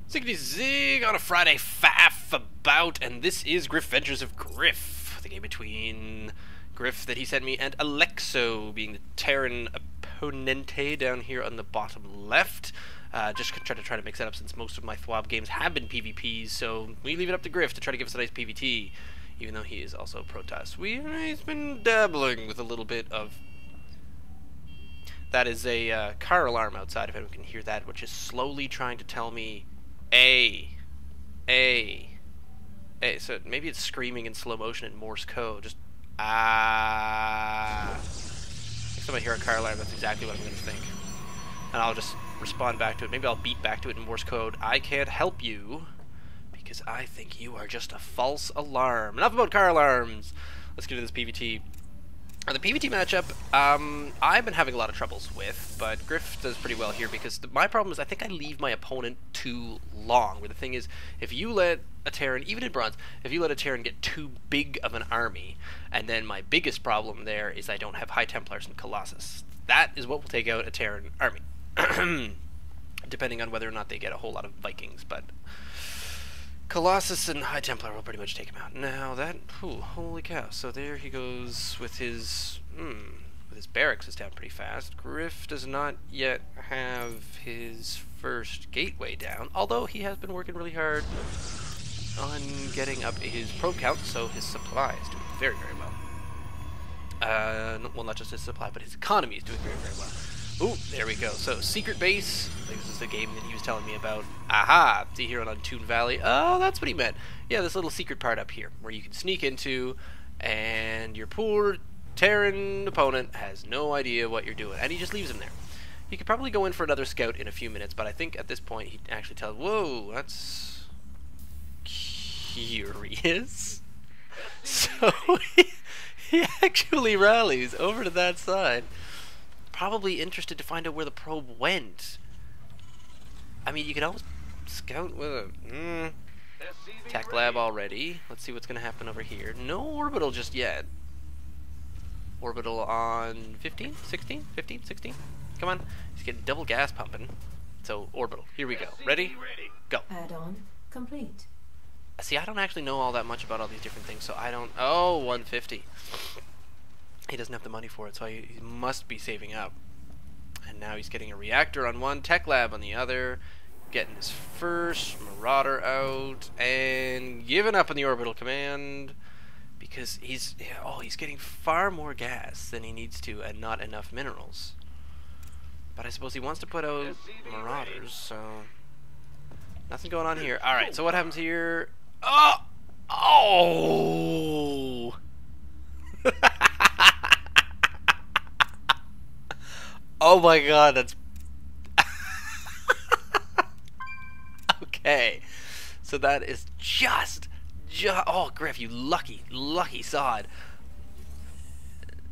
Ziggity zig on a Friday faff about, and this is Griffventures of Griff, the game between Griff that he sent me and Alexo, being the Terran opponente down here on the bottom left. Just try to mix that up since most of my THWAB games have been PvPs, so we leave it up to Griff to try to give us a nice PvT, even though he is also Protoss. He's been dabbling with a little bit of... That is a car alarm outside, if anyone can hear that, which is slowly trying to tell me A. So maybe it's screaming in slow motion in Morse code. Just Next time I hear a car alarm, that's exactly what I'm going to think. And I'll just respond back to it. Maybe I'll beat back to it in Morse code. I can't help you because I think you are just a false alarm. Enough about car alarms. Let's get to this PvT. The PvT matchup, I've been having a lot of troubles with, but Griff does pretty well here because my problem is I think I leave my opponent too long. Where the thing is, if you let a Terran, even in Bronze, if you let a Terran get too big of an army, and then my biggest problem there is I don't have High Templars and Colossus. That is what will take out a Terran army. Depending on whether or not they get a whole lot of Vikings, but... Colossus and High Templar will pretty much take him out. Now that, holy cow! So there he goes with his barracks is down pretty fast. Griff does not yet have his first gateway down, although he has been working really hard on getting up his probe count, so his supply is doing very, very well. Well, not just his supply, but his economy is doing very, very well. Ooh, there we go. So, Secret Base. I think this is the game that he was telling me about. Aha! See here on Toon Valley. Oh, that's what he meant. Yeah, this little secret part up here, where you can sneak into, and your poor Terran opponent has no idea what you're doing, and he just leaves him there. You could probably go in for another scout in a few minutes, but I think at this point he actually tells, whoa, that's curious. So, he actually rallies over to that side. Probably interested to find out where the probe went. I mean, you could always scout with a tech lab already. Let's see what's going to happen over here. No orbital just yet. Orbital on 15, 16, 15, 16. Come on. He's getting double gas pumping. So, orbital. Here we go. Ready? Go. Add-on complete. See, I don't actually know all that much about all these different things, so I don't... Oh, 150. He doesn't have the money for it, so he must be saving up. And now he's getting a reactor on one, tech lab on the other, getting his first marauder out, and giving up on the orbital command because he's getting far more gas than he needs to and not enough minerals. But I suppose he wants to put out marauders, so nothing going on here. All right, so what happens here? Oh! Oh my god, that's... Okay. So that is just... Oh, Griff, you lucky sod.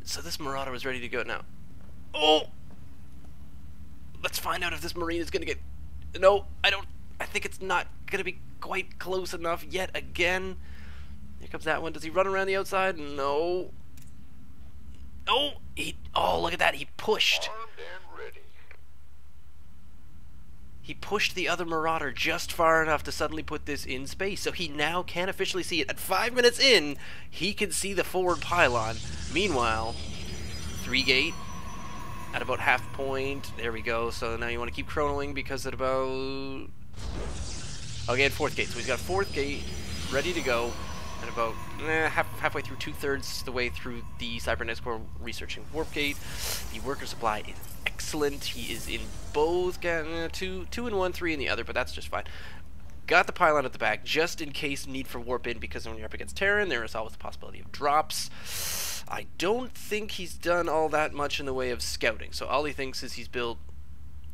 So this Marauder was ready to go now. Oh! Let's find out if this Marine is going to get... No, I think it's not going to be quite close enough yet again. Here comes that one. Does he run around the outside? No. Oh, oh, look at that. He pushed. He pushed the other Marauder just far enough to suddenly put this in space. So he now can officially see it. At 5 minutes in, he can see the forward pylon. Meanwhile, 3-gate at about half point. There we go. So now you want to keep chronoing because at about... Okay, at 4th gate. So he's got 4th gate ready to go. And about halfway through, 2/3 the way through the Cybernetics Core researching Warp Gate. The worker supply is excellent. He is in both, two in one, 3 in the other, but that's just fine. Got the pylon at the back just in case need for warp in, because when you're up against Terran, there is always the possibility of drops. I don't think he's done all that much in the way of scouting, so all he thinks is he's built...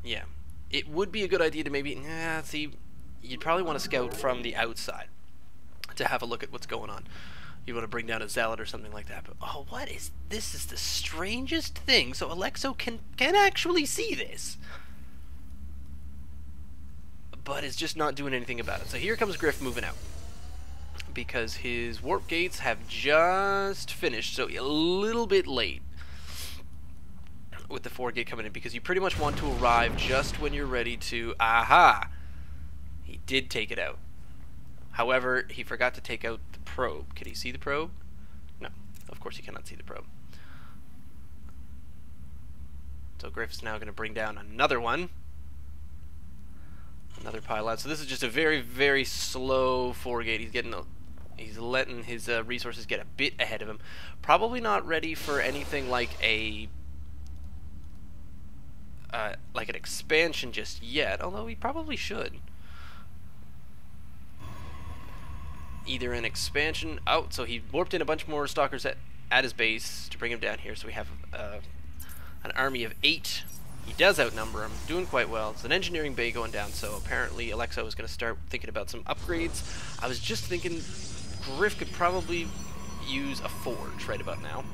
Yeah, it would be a good idea to maybe... see, you'd probably want to scout from the outside to have a look at what's going on. You want to bring down a zealot or something like that. But oh, what is this? Is the strangest thing. So Alexo can actually see this, but is just not doing anything about it. So here comes Griff moving out because his warp gates have just finished. So a little bit late with the 4 gate coming in because you pretty much want to arrive just when you're ready to. Aha! He did take it out. However, he forgot to take out the probe. Can he see the probe? No, of course he cannot see the probe. So Griff's now going to bring down another one. Another pylon. So this is just a very, very slow 4-gate. He's letting his resources get a bit ahead of him. Probably not ready for anything like an expansion just yet, although he probably should. Either an expansion out, so he warped in a bunch more stalkers at his base to bring him down here. So we have an army of 8. He does outnumber him, doing quite well. It's an engineering bay going down, so apparently Alexo is going to start thinking about some upgrades. I was just thinking Griff could probably use a forge right about now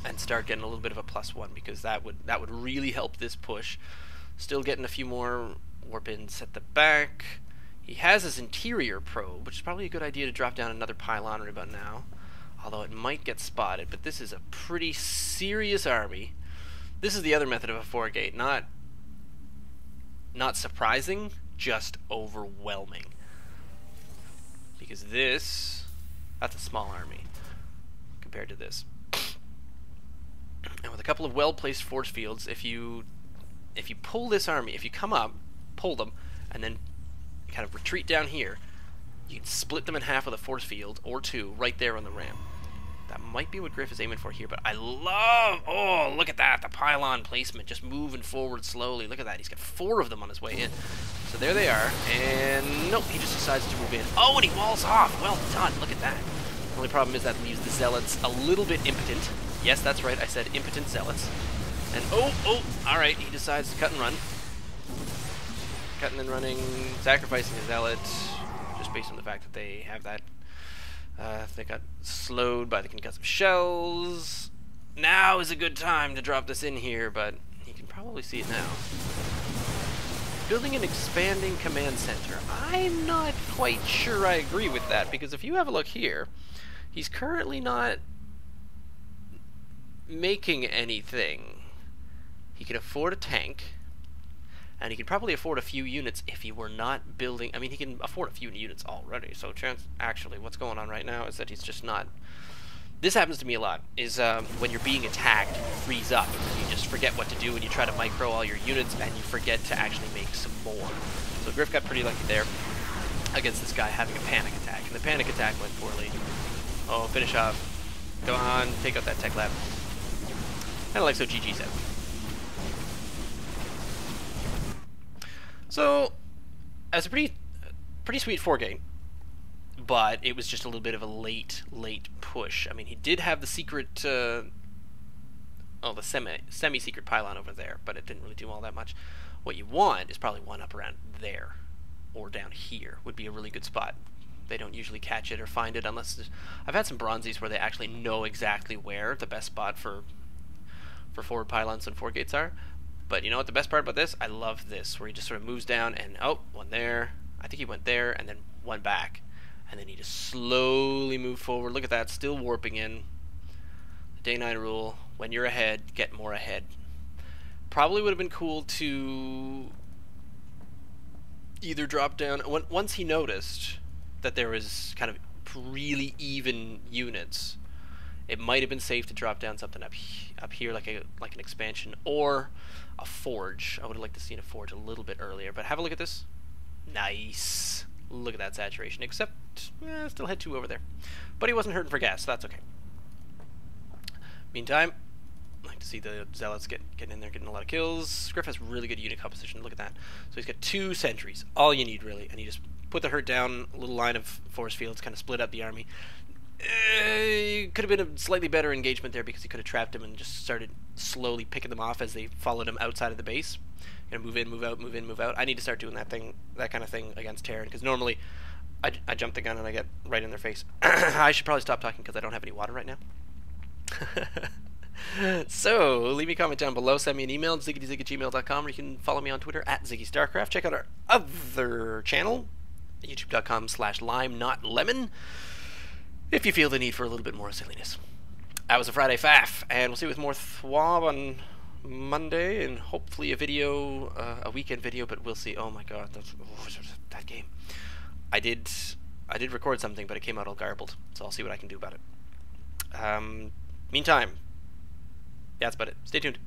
and start getting a little bit of a +1, because that would really help this push. Still getting a few more warp-ins at the back. He has his interior probe, which is probably a good idea to drop down another pylon right about now, although it might get spotted. But this is a pretty serious army. This is the other method of a 4-gate, not surprising, just overwhelming. Because that's a small army compared to this. And with a couple of well-placed force fields, if you pull this army, if you come up, pull them, and then kind of retreat down here, you can split them in half with a force field or 2 right there on the ramp. That might be what Griff is aiming for here, but I love... Oh, look at that. The pylon placement just moving forward slowly. Look at that. He's got 4 of them on his way in. So there they are. And nope, he just decides to move in. Oh, and he walls off. Well done. Look at that. The only problem is that leaves the zealots a little bit impotent. Yes, that's right. I said impotent zealots. And oh, all right. He decides to cut and run. Cutting and running, sacrificing a zealot, just based on the fact that they have that. They got slowed by the concussive shells. Now is a good time to drop this in here, but you can probably see it now. Building an expanding command center. I'm not quite sure I agree with that, because if you have a look here, he's currently not making anything. He can afford a tank. And he could probably afford a few units if he were not building... I mean, he can afford a few units already. So actually, what's going on right now is that he's just not... This happens to me a lot, is when you're being attacked, you freeze up. You just forget what to do, and you try to micro all your units, and you forget to actually make some more. So Griff got pretty lucky there against this guy having a panic attack. And the panic attack went poorly. Oh, finish off. Go on, take out that tech lab. And Alexo GG's out. So, as a pretty sweet 4-gate, but it was just a little bit of a late push. I mean, he did have the secret, the semi-secret pylon over there, but it didn't really do all that much. What you want is probably one up around there, or down here would be a really good spot. They don't usually catch it or find it unless I've had some bronzies where they actually know exactly where the best spot for forward pylons and 4-gates are. But you know what the best part about this? I love this, where he just sort of moves down and, oh, one there. I think he went there, and then one back. And then he just slowly moved forward. Look at that, still warping in. The Day 9 rule, when you're ahead, get more ahead. Probably would have been cool to either drop down... Once he noticed that there was kind of really even units, it might have been safe to drop down something up here, like an expansion, or a forge. I would have liked to see a forge a little bit earlier, but have a look at this. Nice. Look at that saturation, except still had 2 over there. But he wasn't hurting for gas, so that's okay. Meantime, I like to see the zealots getting in there, getting a lot of kills. Griff has really good unit composition, look at that. So he's got 2 sentries, all you need really, and you just put the hurt down, a little line of force fields, kind of split up the army. Could have been a slightly better engagement there, because he could have trapped him and just started slowly picking them off as they followed him outside of the base. Gonna move in, move out, move in, move out. I need to start doing that kind of thing against Terran, because normally I jump the gun and I get right in their face. I should probably stop talking because I don't have any water right now. So leave me a comment down below, send me an email, ziggitysig@gmail.com, or you can follow me on Twitter @ZiggyStarcraft. Check out our other channel, youtube.com/lime-not-lemon, if you feel the need for a little bit more silliness. That was a Friday faff, and we'll see you with more Thwob on Monday, and hopefully a video, a weekend video, but we'll see. Oh my god, that I did record something, but it came out all garbled, so I'll see what I can do about it. Meantime, yeah, that's about it. Stay tuned.